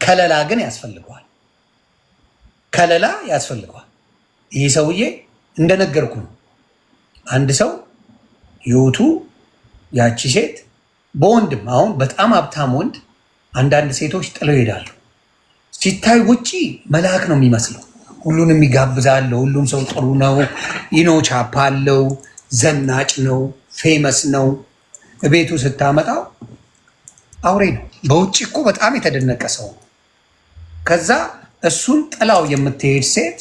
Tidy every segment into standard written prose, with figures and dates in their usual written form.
ከለላ ግን ያስፈልገዋል። ከለላ ያስፈልገዋል። ይህ ሰውዬ እንደነገርኩ ነው። አንድ ሰው ህይወቱ ያቺ ሴት በወንድም አሁን በጣም ሀብታም ወንድ አንዳንድ ሴቶች ጥለው ይሄዳሉ። ሲታይ ውጪ መልአክ ነው የሚመስለው። ሁሉንም ይጋብዛል። ሁሉም ሰው ጥሩ ነው። ቻፓ አለው፣ ዘናጭ ነው፣ ፌመስ ነው። ቤቱ ስታመጣው አውሬ ነው። በውጭ እኮ በጣም የተደነቀ ሰው ነው። ከዛ እሱን ጥላው የምትሄድ ሴት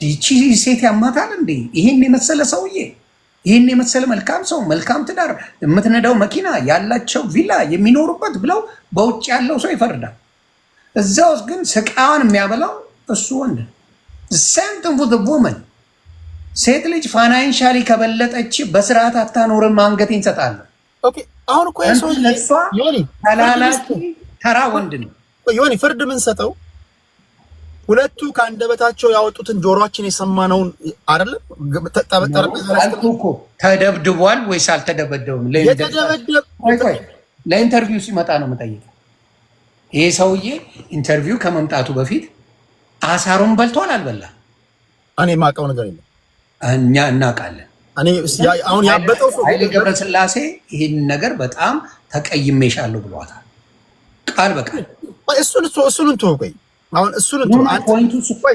ይቺ ሴት ያማታል እንዴ? ይህን የመሰለ ሰውዬ፣ ይህን የመሰለ መልካም ሰው፣ መልካም ትዳር፣ የምትነዳው መኪና ያላቸው ቪላ የሚኖሩበት ብለው በውጭ ያለው ሰው ይፈርዳል። እዛ ውስጥ ግን ስቃዋን የሚያበላው እሱ ወንድ ነው። ሰምትን ፎር ውመን ሴት ልጅ ፋይናንሻሊ ከበለጠች በስርዓት አታኖርም። አንገቴን እንሰጣለሁ። አሁን እኮ ተላላኪ ተራ ወንድ ነው። ዮኒ ፍርድ ምን ሰጠው? ሁለቱ ከአንደበታቸው ያወጡትን ጆሮአችን የሰማነውን አይደለም። ተደብድቧል ወይስ አልተደበደቡም? ለኢንተርቪው ሲመጣ ነው የምጠይቀው። ይሄ ሰውዬ ኢንተርቪው ከመምጣቱ በፊት አሳሩን በልቷል አልበላም? እኔ የማውቀው ነገር የለም። እኛ እናውቃለን። አሁን ያበጠው ሰው ኃይሌ ገብረስላሴ ይህን ነገር በጣም ተቀይሜሻለሁ ብሏታል ቃል በቃል። እሱን ተወው። አሁን እሱን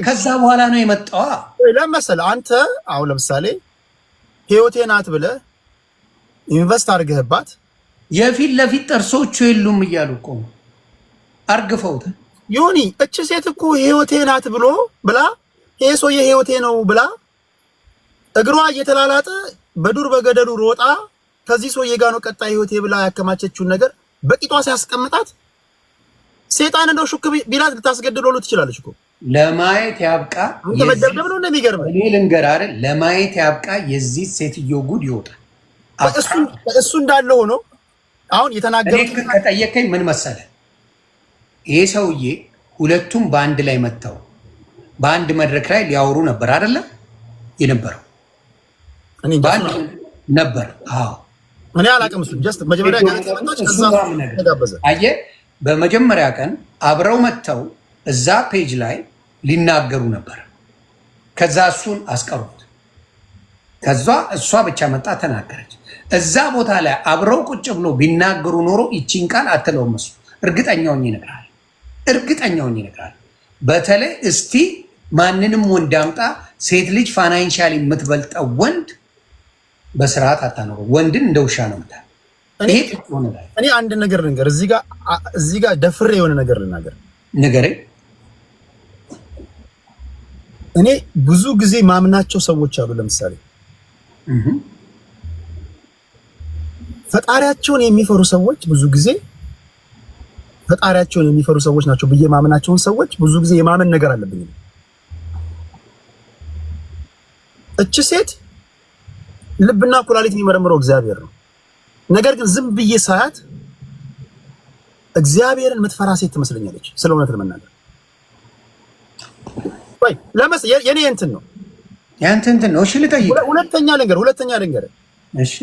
ከዛ በኋላ ነው የመጣዋ። ለምሳሌ አንተ አሁን ለምሳሌ ህይወቴ ናት ብለህ ኢንቨስት አድርገህባት የፊት ለፊት ጥርሶቹ የሉም እያሉ እኮ አርግፈውት ዮኒ እቺ ሴት እኮ ህይወቴ ናት ብላ ይሄ ሰውዬ ህይወቴ ነው ብላ እግሯ እየተላላጠ በዱር በገደሉ ሮጣ ከዚህ ሰውዬ ጋር ነው ቀጣይ ህይወቴ ብላ ያከማቸችውን ነገር በቂጧ ሲያስቀምጣት ሴጣን እንደው ሹክ ቢላት ልታስገድለው ትችላለች እኮ። ለማየት ያብቃ። አንተ መደብደብ ነው እንደሚገርመው። እኔ ልንገርህ አይደል፣ ለማየት ያብቃ። የዚህ ሴትዮ ጉድ ይወጣል። እሱ እንዳለ ሆኖ አሁን የተናገሩት ከጠየቀኝ ምን መሰለ፣ ይሄ ሰውዬ ሁለቱም በአንድ ላይ መጥተው በአንድ መድረክ ላይ ሊያወሩ ነበር አይደለ? የነበረው እኔ ነበር። አዎ እኔ አላውቅም። እሱ ጀስት መጀመሪያ ጋር ተመጣጣች ከዛ ተጋበዘ። አየህ፣ በመጀመሪያ ቀን አብረው መጥተው እዛ ፔጅ ላይ ሊናገሩ ነበር። ከዛ እሱን አስቀሩት። ከዛ እሷ ብቻ መጣ ተናገረች። እዛ ቦታ ላይ አብረው ቁጭ ብሎ ቢናገሩ ኖሮ ይቺን ቃል አትለውም። እሱ እርግጠኛውን ይነግራል። በተለይ እስቲ ማንንም ወንድ አምጣ፣ ሴት ልጅ ፋይናንሻሊ የምትበልጠው ወንድ በስርዓት አታኖረው። ወንድን እንደ ውሻ ነው ምታ። እኔ አንድ ነገር ልንገር፣ እዚህ ጋር ደፍሬ የሆነ ነገር ልናገር። ንገረኝ። እኔ ብዙ ጊዜ ማምናቸው ሰዎች አሉ። ለምሳሌ ፈጣሪያቸውን የሚፈሩ ሰዎች ብዙ ጊዜ ፈጣሪያቸውን የሚፈሩ ሰዎች ናቸው ብዬ ማምናቸውን ሰዎች ብዙ ጊዜ የማመን ነገር አለብኝ። እቺ ሴት ልብና ኩላሊት የሚመረምረው እግዚአብሔር ነው። ነገር ግን ዝም ብዬ ሳያት እግዚአብሔርን የምትፈራ ሴት ትመስለኛለች። ስለ እውነት ለመናገር ወይ የኔ እንትን ነው ያንተ ነው። እሺ ልጠይቅ። ሁለተኛ ልንገር። እሺ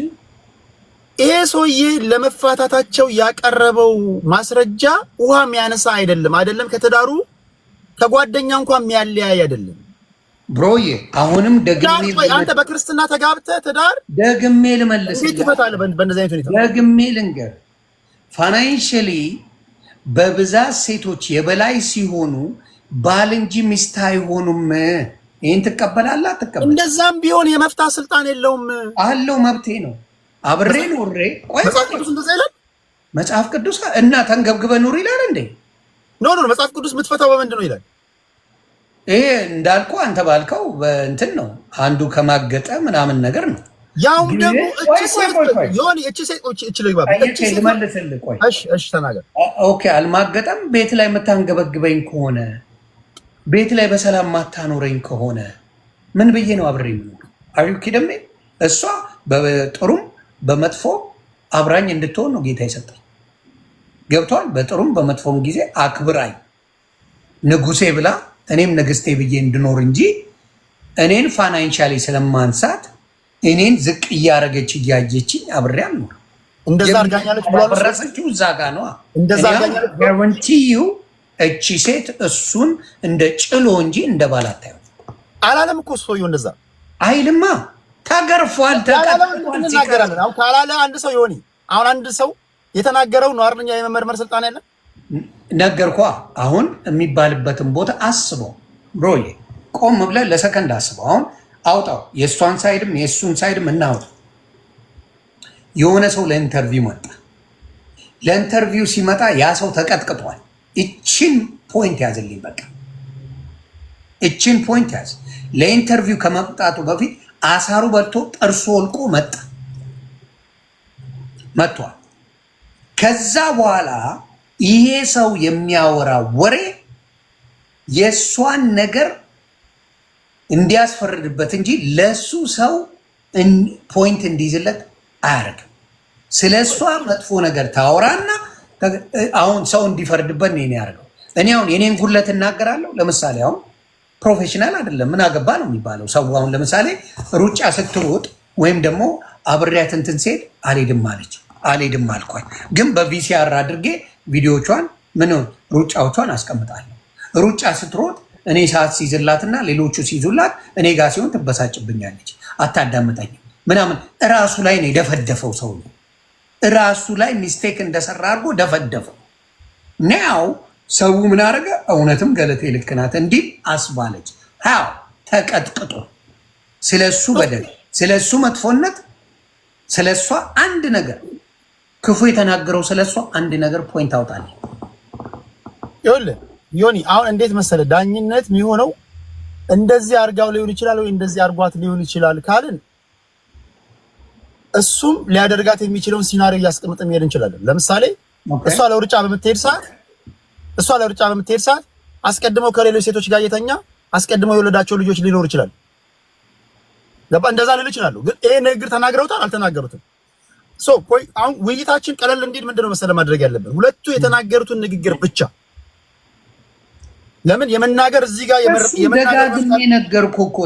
ይሄ ሰውዬ ለመፋታታቸው ያቀረበው ማስረጃ ውሃ የሚያነሳ አይደለም ከትዳሩ ከጓደኛ እንኳን የሚያለያይ አይደለም። ብሮዬ አሁንም ደግሜ አንተ በክርስትና ተጋብተህ ትዳር ደግሜ ልመልስልህ በእንደዚህ አይነት ሁኔታ ደግሜ ልንገር፣ ፋይናንሻሊ በብዛት ሴቶች የበላይ ሲሆኑ ባል እንጂ ሚስት አይሆኑም። ይሄን ትቀበላለህ አትቀበል? እንደዛም ቢሆን የመፍታት ስልጣን የለውም። አለው፣ መብቴ ነው። አብሬ ኖሬ ቆይ መጽሐፍ ቅዱስ እንደዛ ይላል። መጽሐፍ ቅዱስ እና ተንገብግበህ ኑር ይላል እንዴ? ኖ መጽሐፍ ቅዱስ የምትፈታው በምንድን ነው ይላል? ይሄ እንዳልኩ አንተ ባልከው በእንትን ነው። አንዱ ከማገጠ ምናምን ነገር ነው። ያው ደግሞ እሺ ተናገር። ኦኬ አልማገጠም። ቤት ላይ የምታንገበግበኝ ከሆነ ቤት ላይ በሰላም ማታኖረኝ ከሆነ ምን ብዬ ነው አብሬ ነው? አዩኪ ደሜ እሷ በጥሩም በመጥፎ አብራኝ እንድትሆን ነው ጌታ ይሰጣል። ገብቷል? በጥሩም በመጥፎም ጊዜ አክብራኝ ንጉሴ ብላ እኔም ንግስቴ ብዬ እንድኖር እንጂ እኔን ፋይናንሻሊ ስለማንሳት እኔን ዝቅ እያረገች እያየችኝ አብሬያም ነው። እንደዛ አርጋኛለች ብሎ አበረሰችው። እዛ ጋ ነው እንደዛ አርጋኛለች። ጋራንቲ ዩ እቺ ሴት እሱን እንደ ጭሎ እንጂ እንደ ባል አታየው አላለም እኮ ሰውዬው እንደዛ አይልማ። ተገርፏል፣ ተቀጥቷል። አሁን ካላለ አንድ ሰው ይሆን አሁን አንድ ሰው የተናገረው ነው አይደል? የመመርመር ስልጣን ያለ ነገርኳ። አሁን የሚባልበትን ቦታ አስበው ብሮዬ፣ ቆም ብለህ ለሰከንድ አስበው። አሁን አውጣው፣ የእሷን ሳይድም የእሱን ሳይድም እናውጣው። የሆነ ሰው ለኢንተርቪው መጣ። ለኢንተርቪው ሲመጣ ያ ሰው ተቀጥቅጧል። እችን ፖይንት ያዝልኝ፣ በቃ እችን ፖይንት ያዝ። ለኢንተርቪው ከመምጣቱ በፊት አሳሩ በልቶ ጥርሱ ወልቆ መጥቷል። ከዛ በኋላ ይሄ ሰው የሚያወራ ወሬ የእሷን ነገር እንዲያስፈርድበት እንጂ ለሱ ሰው ፖይንት እንዲይዝለት አያደርግም። ስለ እሷ መጥፎ ነገር ታወራና አሁን ሰው እንዲፈርድበት ነው ያደርገው። እኔ አሁን የኔን ጉድለት እናገራለሁ። ለምሳሌ አሁን ፕሮፌሽናል አይደለም ምን አገባ ነው የሚባለው ሰው። አሁን ለምሳሌ ሩጫ ስትሮጥ ወይም ደግሞ አብሬያት እንትን ሴት አልሄድም አልኳት፣ ግን በቪሲአር አድርጌ ቪዲዮቿን ሩጫዎቿን አስቀምጣለሁ። ሩጫ ስትሮጥ እኔ ሰዓት ሲይዝላትና ሌሎቹ ሲይዙላት እኔ ጋር ሲሆን ትበሳጭብኛለች፣ አታዳምጠኝም ምናምን። እራሱ ላይ ነው የደፈደፈው ሰው እራሱ ላይ ሚስቴክ እንደሰራ አድርጎ ደፈደፈው። ናው ሰው ምን አደረገ? እውነትም ገለቴ ልክ ናት እንዲህ አስባለች። ሃው ተቀጥቅጦ ስለሱ በደል፣ ስለሱ መጥፎነት፣ ስለሷ አንድ ነገር ክፉ የተናገረው ስለሷ አንድ ነገር ፖይንት አውጣልኝ። ይኸውልህ ዮኒ፣ አሁን እንዴት መሰለህ ዳኝነት የሚሆነው እንደዚህ አርጋው ሊሆን ይችላል ወይ እንደዚህ አርጓት ሊሆን ይችላል ካልን እሱም ሊያደርጋት የሚችለውን ሲናሪዮ እያስቀምጥን መሄድ እንችላለን። ለምሳሌ እሷ ለሩጫ በምትሄድ ሰዓት አስቀድመው ከሌሎች ሴቶች ጋር እየተኛ አስቀድመው የወለዳቸው ልጆች ሊኖር ይችላል። ገባ? እንደዛ ሊሉ ይችላሉ። ግን ይሄ ንግግር ተናግረውታል አልተናገሩትም? አሁን ውይይታችን ቀለል እንዲል ምንድነው መሰለህ ማድረግ ያለብን ሁለቱ የተናገሩትን ንግግር ብቻ። ለምን የመናገር እዚህ ጋር የመናገር ነገርኩህ እኮ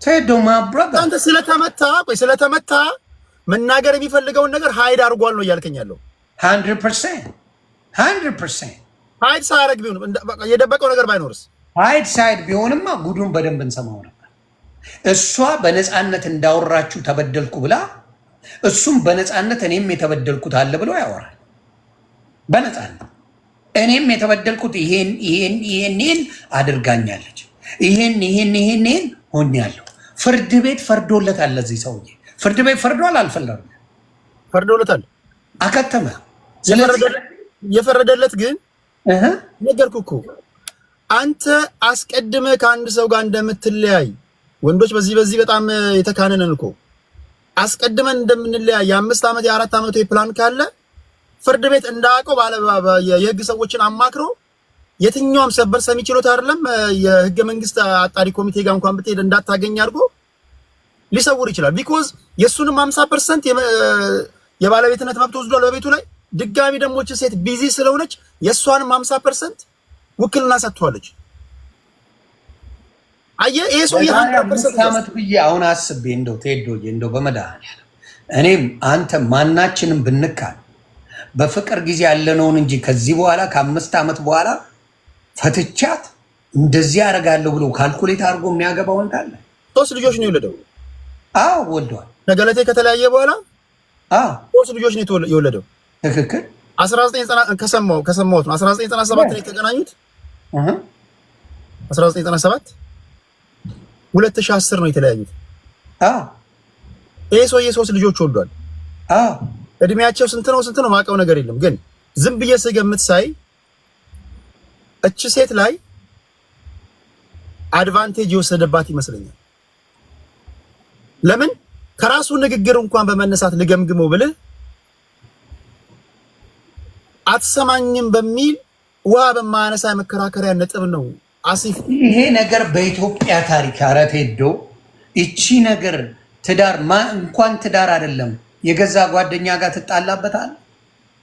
ቴዶ ማብራታ አንተ ስለተመታ መናገር የሚፈልገውን ነገር ሃይድ አድርጓል ነው እያልከኝ ያለው። 100% ሃይድ ሳያደርግ ቢሆንም የደበቀው ነገር ባይኖርስ? ሃይድ ሳይድ ቢሆንማ ጉዱን በደንብ እንሰማው ነበር። እሷ በነፃነት እንዳወራችሁ ተበደልኩ ብላ እሱም በነፃነት እኔም የተበደልኩት አለ ብሎ ያወራል። በነፃነት እኔም የተበደልኩት ይሄን አድርጋኛለች፣ ይሄን ሆኛለሁ። ፍርድ ቤት ፈርዶለታል። ለዚህ ሰውዬ ፍርድ ቤት ፈርዷል። አልፈለርም ፈርዶለታል። አከተመ። የፈረደለት ግን ነገርኩህ እኮ አንተ አስቀድመህ ከአንድ ሰው ጋር እንደምትለያይ ወንዶች በዚህ በጣም የተካነነን እኮ አስቀድመን እንደምንለያይ የ5 ዓመት የ4 ዓመት ፕላን ካለ ፍርድ ቤት እንዳውቀው የህግ ሰዎችን አማክሮ የትኛውም ሰበር ሰሚ ችሎት አይደለም የህገ መንግስት አጣሪ ኮሚቴ ጋር እንኳን ብትሄድ እንዳታገኝ አድርጎ ሊሰውር ይችላል። ቢኮዝ የሱንም 50% የባለቤትነት መብት ወስዷል በቤቱ ላይ። ድጋሚ ደግሞ እቺ ሴት ቢዚ ስለሆነች የሷንም 50% ውክልና ሰጥቷለች። አየህ ይሄ ሰው የ100% ዓመት ብዬ አሁን አስቤ እንደው ቴዶዬ እንደው በመድኃኒዓለም እኔም አንተ ማናችንም ብንካል በፍቅር ጊዜ ያለነውን እንጂ ከዚህ በኋላ ከ5 ዓመት በኋላ ፈትቻት እንደዚህ ያደርጋለሁ ብሎ ካልኩሌት አድርጎ የሚያገባው እንዳለ 3 ልጆች ነው የወለደው። አዎ ወልዷል። ከገለቴ ከተለያየ በኋላ 3 ልጆች ነው የወለደው። ትክክል። 1990 ከሰማሁት ነው 1997 ላይ የተገናኙት። 1997 2010 ነው የተለያዩት። ይሄ ሰውዬ 3 ልጆች ወልዷል። እድሜያቸው ስንት ነው ማውቀው ነገር የለም። ግን ዝም ብዬ ስገምት ሳይ እቺ ሴት ላይ አድቫንቴጅ የወሰደባት ይመስለኛል። ለምን ከራሱ ንግግር እንኳን በመነሳት ልገምግመው ብልህ አትሰማኝም በሚል ውሃ በማያነሳ መከራከሪያ ነጥብ ነው አሲፍ። ይሄ ነገር በኢትዮጵያ ታሪክ አረት ሄዶ እቺ ነገር ትዳር እንኳን ትዳር አይደለም የገዛ ጓደኛ ጋር ትጣላበታል።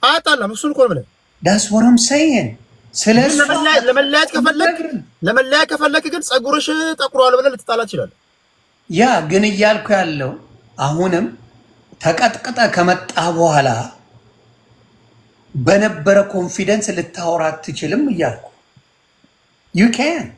አጣላም እሱን እኮ ነው ዳስ ወረም ሰይን ስለዚህ ለመለያየት ከፈለክ ግን ጸጉርሽ ጠቁሯል ብለህ ልትጣላ ትችላለህ። ያ ግን እያልኩ ያለው አሁንም ተቀጥቅጠ ከመጣ በኋላ በነበረ ኮንፊደንስ ልታወራ አትችልም እያልኩ ዩ ካንት